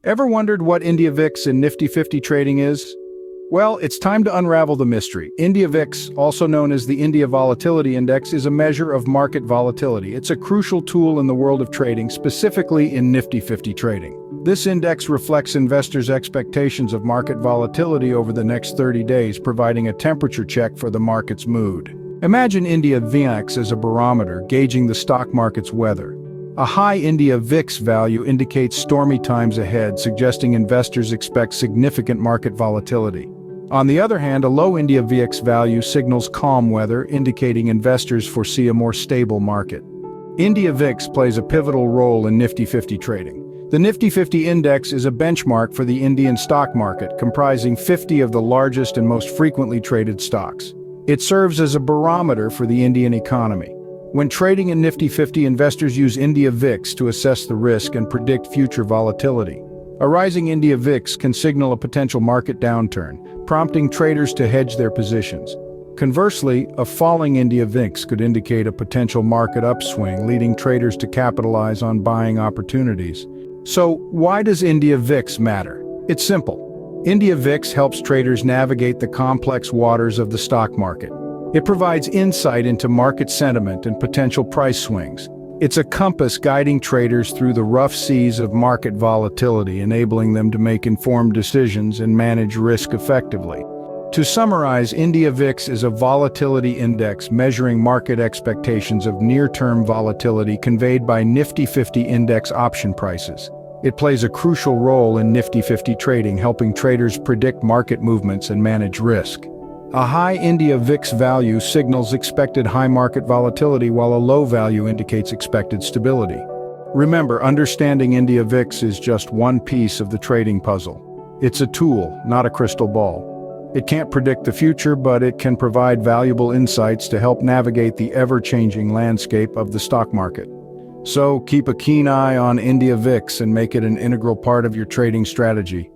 Ever wondered what India VIX and Nifty 50 trading is? Well, it's time to unravel the mystery. India VIX, also known as the India Volatility Index, is a measure of market volatility. It's a crucial tool in the world of trading, specifically in Nifty 50 trading. This index reflects investors' expectations of market volatility over the next 30 days, providing a temperature check for the market's mood. Imagine India VIX as a barometer, gauging the stock market's weather. A high India VIX value indicates stormy times ahead, suggesting investors expect significant market volatility. On the other hand, a low India VIX value signals calm weather, indicating investors foresee a more stable market. India VIX plays a pivotal role in Nifty 50 trading. The Nifty 50 index is a benchmark for the Indian stock market, comprising 50 of the largest and most frequently traded stocks. It serves as a barometer for the Indian economy. When trading in Nifty 50, investors use India VIX to assess the risk and predict future volatility. A rising India VIX can signal a potential market downturn, prompting traders to hedge their positions. Conversely, a falling India VIX could indicate a potential market upswing, leading traders to capitalize on buying opportunities. So, why does India VIX matter? It's simple. India VIX helps traders navigate the complex waters of the stock market. It provides insight into market sentiment and potential price swings. It's a compass guiding traders through the rough seas of market volatility, enabling them to make informed decisions and manage risk effectively. To summarize, India VIX is a volatility index measuring market expectations of near-term volatility conveyed by Nifty 50 index option prices. It plays a crucial role in Nifty 50 trading, helping traders predict market movements and manage risk. A high India VIX value signals expected high market volatility, while a low value indicates expected stability. Remember, understanding India VIX is just one piece of the trading puzzle. It's a tool, not a crystal ball. It can't predict the future, but it can provide valuable insights to help navigate the ever-changing landscape of the stock market. So keep a keen eye on India VIX and make it an integral part of your trading strategy.